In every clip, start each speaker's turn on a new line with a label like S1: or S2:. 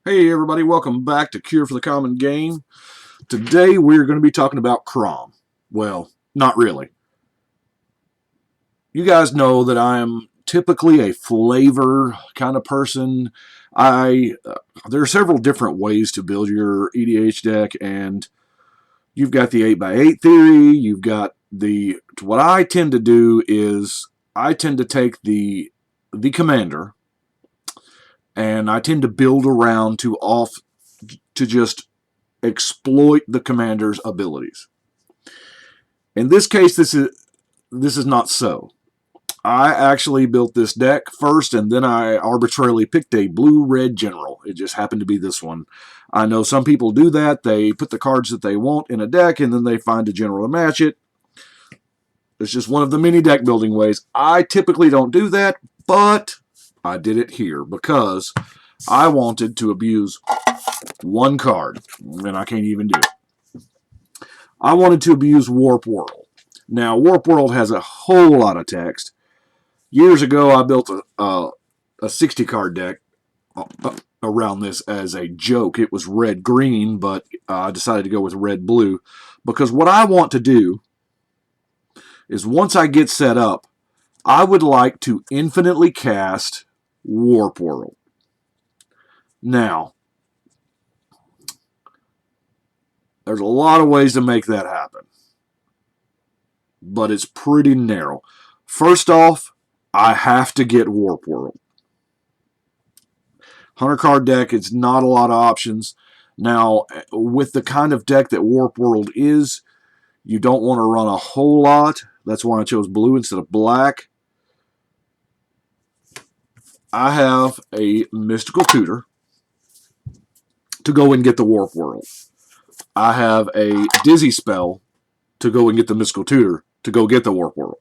S1: Hey everybody, welcome back to Cure for the Common Game. Today we're going to be talking about Kraum. Well, not really. You guys know that I am typically a flavor kind of person. There are several different ways to build your EDH deck, and you've got the 8x8 theory. What I tend to do is I tend to take the commander, and I tend to build around to just exploit the commander's abilities. In this case, this is not so. I actually built this deck first, and then I arbitrarily picked a blue-red general. It just happened to be this one. I know some people do that. They put the cards that they want in a deck, and then they find a general to match it. It's just one of the many deck building ways. I typically don't do that, but I did it here because I wanted to abuse one card, and I can't even do it. I wanted to abuse Warp World. Now, Warp World has a whole lot of text. Years ago, I built a 60-card deck around this as a joke. It was red-green, but I decided to go with red-blue because what I want to do is once I get set up, I would like to infinitely cast Warp World. Now, there's a lot of ways to make that happen, but it's pretty narrow. First off, I have to get Warp World. 100-card deck, it's not a lot of options. Now, with the kind of deck that Warp World is, you don't want to run a whole lot. That's why I chose blue instead of black. I have a Mystical Tutor to go and get the Warp World. I have a Dizzy Spell to go and get the Mystical Tutor to go get the Warp World.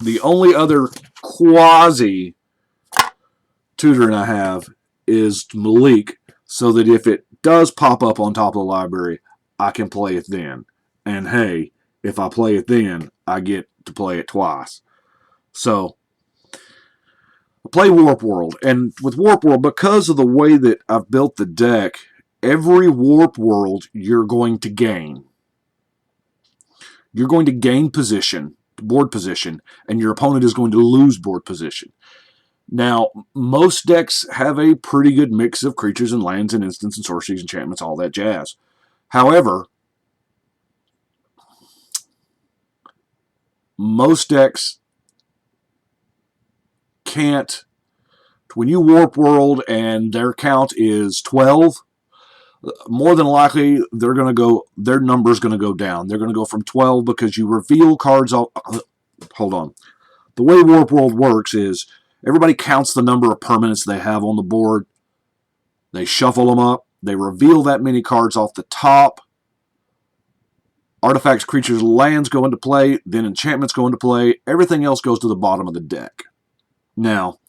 S1: The only other quasi tutoring I have is Malik, so that if it does pop up on top of the library, I can play it then. And hey, if I play it then, I get to play it twice. So, I play Warp World, and with Warp World, because of the way that I've built the deck, every Warp World you're going to gain. You're going to gain position, board position, and your opponent is going to lose board position. Now, most decks have a pretty good mix of creatures and lands and instants and sorceries, enchantments, all that jazz. However, most decks can't. When you Warp World and their count is 12, more than likely their number's going to go down. They're going to go from 12 because you reveal cards. Hold on. The way Warp World works is everybody counts the number of permanents they have on the board. They shuffle them up. They reveal that many cards off the top. Artifacts, creatures, lands go into play. Then enchantments go into play. Everything else goes to the bottom of the deck. Now,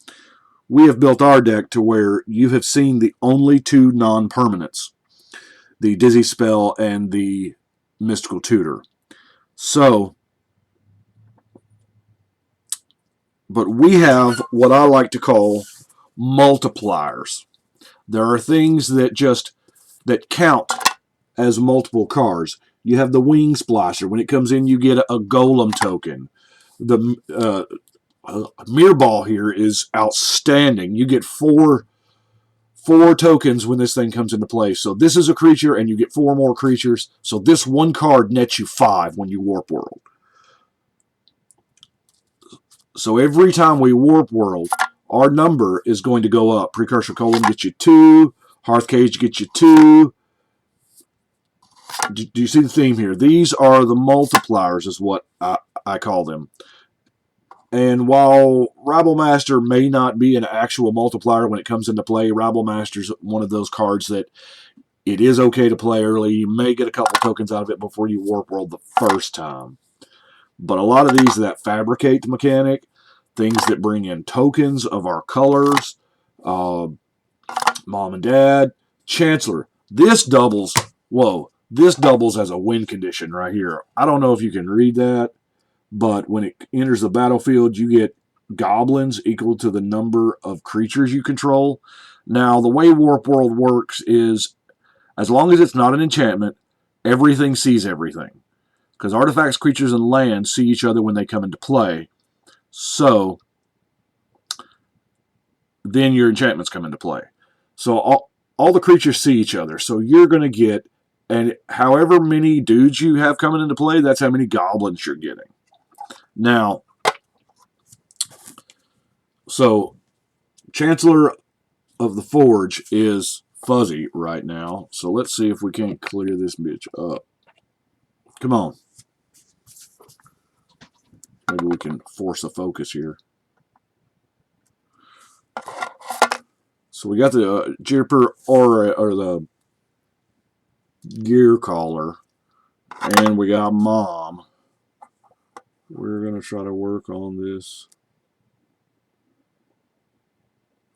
S1: we have built our deck to where you have seen the only two non-permanents, the Dizzy Spell and the Mystical Tutor. So, but we have what I like to call multipliers. There are things that count as multiple cards. You have the Wing Splasher. When it comes in, you get a Golem token. The Mirror Ball here is outstanding. You get four tokens when this thing comes into play. So this is a creature, and you get 4 more creatures. So this one card nets you 5 when you Warp World. So every time we Warp World, our number is going to go up. Precursor Colon gets you 2. Hearth Cage gets you 2. Do you see the theme here? These are the multipliers, is what I call them. And while Rabble Master may not be an actual multiplier when it comes into play, Rabble Master's one of those cards that it is okay to play early. You may get a couple tokens out of it before you Warp World the first time. But a lot of these that fabricate the mechanic, things that bring in tokens of our colors, Mom and Dad, Chancellor. This doubles, this doubles as a win condition right here. I don't know if you can read that, but when it enters the battlefield, you get goblins equal to the number of creatures you control. Now, the way Warp World works is, as long as it's not an enchantment, everything sees everything. Because artifacts, creatures, and lands see each other when they come into play. So, then your enchantments come into play. So, all the creatures see each other. So, you're going to get, and however many dudes you have coming into play, that's how many goblins you're getting. Now, so, Chancellor of the Forge is fuzzy right now. So, let's see if we can't clear this bitch up. Come on. Maybe we can force a focus here. So we got the Jipper Aura, or the Gear Caller, and we got Mom. We're going to try to work on this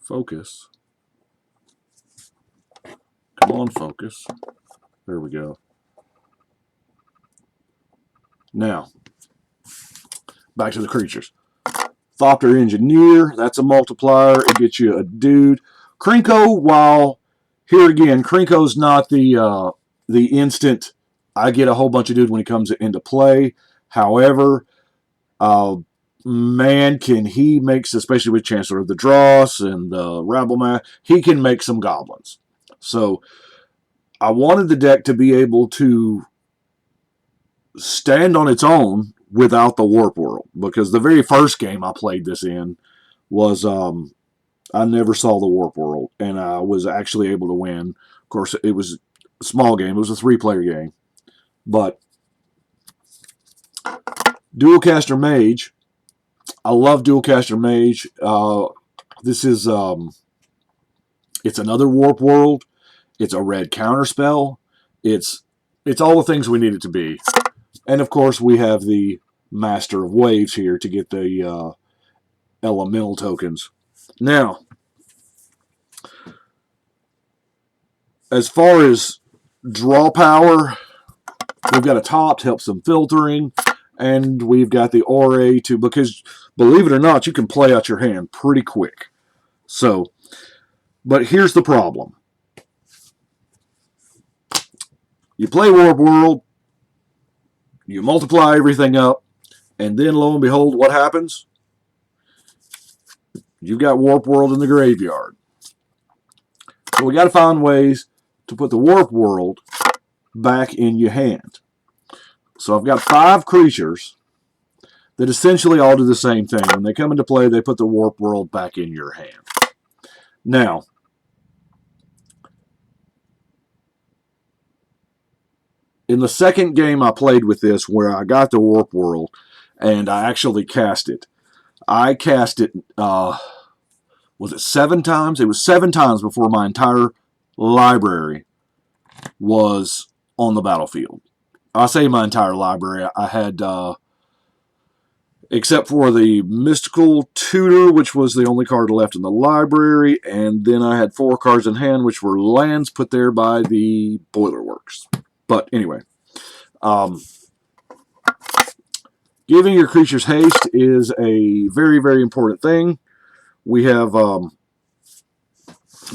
S1: focus. Come on, focus. There we go. Now, back to the creatures. Thopter Engineer, that's a multiplier. It gets you a dude. Krinko, while here again, Krinko's not the instant, I get a whole bunch of dude when he comes into play. However, man, can he makes, especially with Chancellor of the Dross and the Rabbleman, he can make some goblins. So I wanted the deck to be able to stand on its own without the Warp World, because the very first game I played this in was I never saw the Warp World, and I was actually able to win. Of course, it was a small game. It was a 3-player game. But Dualcaster Mage, I love Dualcaster Mage. This is it's another Warp World. It's a red counterspell. It's all the things we need it to be. And of course, we have the Master of Waves here to get the elemental tokens. Now, as far as draw power, we've got a top to help some filtering, and we've got the Aura to, because believe it or not, you can play out your hand pretty quick. So, but here's the problem. You play Warp World, you multiply everything up, and then lo and behold, what happens? You've got Warp World in the graveyard. So we got to find ways to put the Warp World back in your hand. So I've got 5 creatures that essentially all do the same thing. When they come into play, they put the Warp World back in your hand. Now, in the second game I played with this, where I got the Warp World, and I actually cast it. I cast it, was it 7 times? It was 7 times before my entire library was on the battlefield. I say my entire library. I had, except for the Mystical Tutor, which was the only card left in the library, and then I had 4 cards in hand, which were lands put there by the Boiler Works. But anyway, giving your creatures haste is a very, very important thing. We have,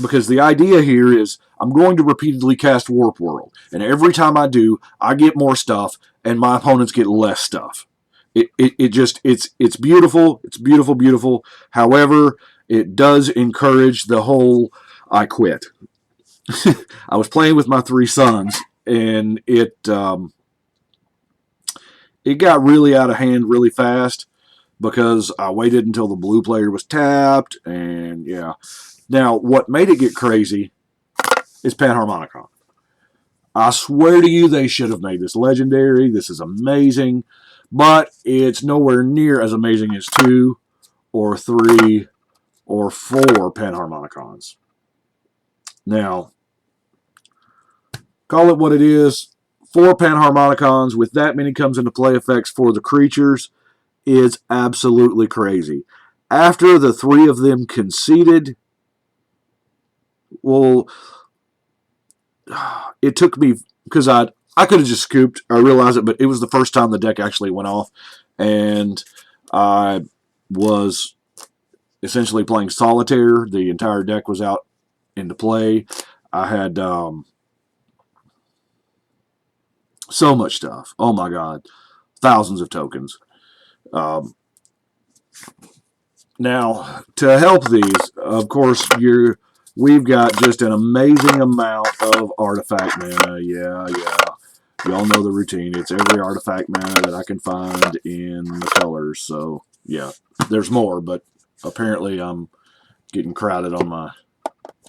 S1: because the idea here is I'm going to repeatedly cast Warp World, and every time I do, I get more stuff, and my opponents get less stuff. It's beautiful. It's beautiful, beautiful. However, it does encourage the whole I quit. I was playing with my 3 sons, and it got really out of hand really fast because I waited until the blue player was tapped, and yeah. Now, what made it get crazy is Panharmonicon. I swear to you, they should have made this legendary. This is amazing, but it's nowhere near as amazing as 2 or 3 or 4 Panharmonicons. Now, call it what it is. 4 Panharmonicons with that many comes into play effects for the creatures is absolutely crazy. After the 3 of them conceded, well, it took me, because I could have just scooped, I realized it, but it was the first time the deck actually went off, and I was essentially playing solitaire. The entire deck was out into play. I had so much stuff. Oh my god, thousands of tokens. Um, Now, to help these, of course, we've got just an amazing amount of artifact mana. Yeah. Y'all know the routine. It's every artifact mana that I can find in the colors. So, yeah, there's more, but apparently I'm getting crowded on my...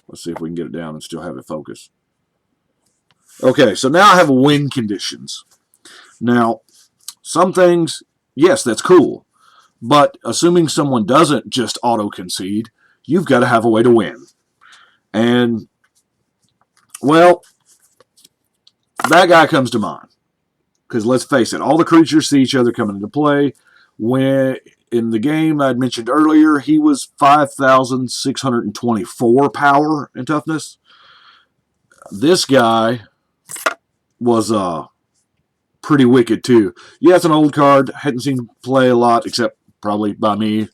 S1: Let's see if we can get it down and still have it focus. Okay, so now I have win conditions. Now, some things, yes, that's cool. But assuming someone doesn't just auto-concede, you've got to have a way to win. And, well, that guy comes to mind. Because let's face it, all the creatures see each other coming into play. When in the game I'd mentioned earlier, he was 5,624 power and toughness. This guy was pretty wicked too. Yeah, it's an old card. Hadn't seen play a lot, except probably by me.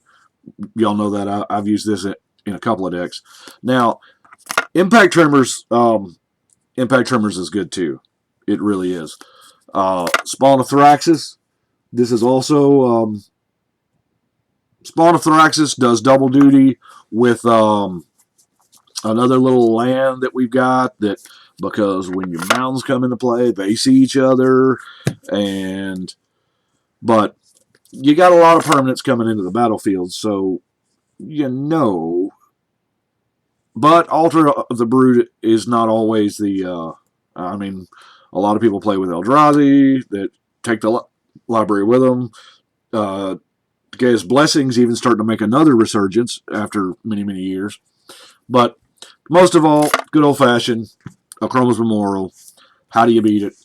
S1: Y'all know that I've used this in a couple of decks. Now, Impact Tremors is good too. It really is. Spawn of Thraxis. This is also Spawn of Thraxis does double duty with another little land that we've got, that because when your mountains come into play, they see each other, but you got a lot of permanents coming into the battlefield, so but Altar of the Brood is not always the I mean, a lot of people play with Eldrazi that take the library with them. Gaia's Blessings even starting to make another resurgence after many, many years. But most of all, good old-fashioned Akroma's Memorial. How do you beat it?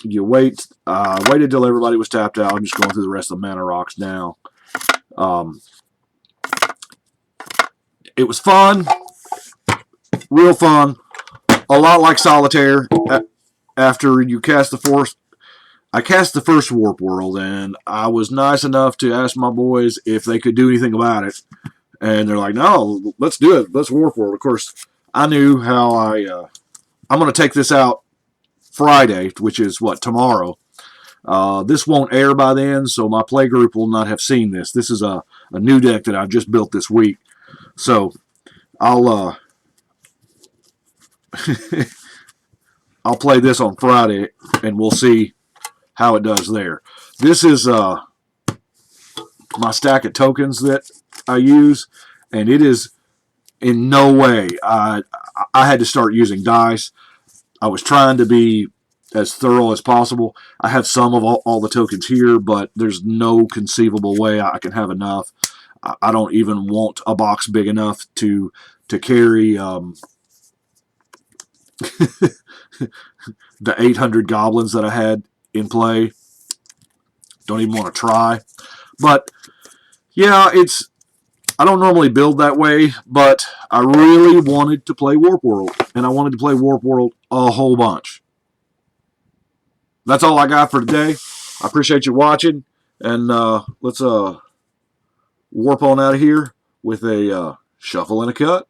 S1: You wait. Waited till everybody was tapped out. I'm just going through the rest of the mana rocks now. It was fun. Real fun. A lot like Solitaire. After you cast the first... I cast the first Warp World, and I was nice enough to ask my boys if they could do anything about it. And they're like, no, let's do it. Let's Warp World. Of course, I knew how I'm going to take this out Friday, which is, tomorrow. This won't air by then, so my play group will not have seen this. This is a new deck that I've just built this week. So, I'll I'll play this on Friday, and we'll see how it does there. This is my stack of tokens that I use, and it is in no way. I had to start using dice. I was trying to be as thorough as possible. I have some of all the tokens here, but there's no conceivable way I can have enough. I don't even want a box big enough to carry the 800 goblins that I had in play. Don't even want to try. But yeah, I don't normally build that way, but I really wanted to play Warp World, and I wanted to play Warp World a whole bunch. That's all I got for today. I appreciate you watching, and let's warp on out of here with a shuffle and a cut.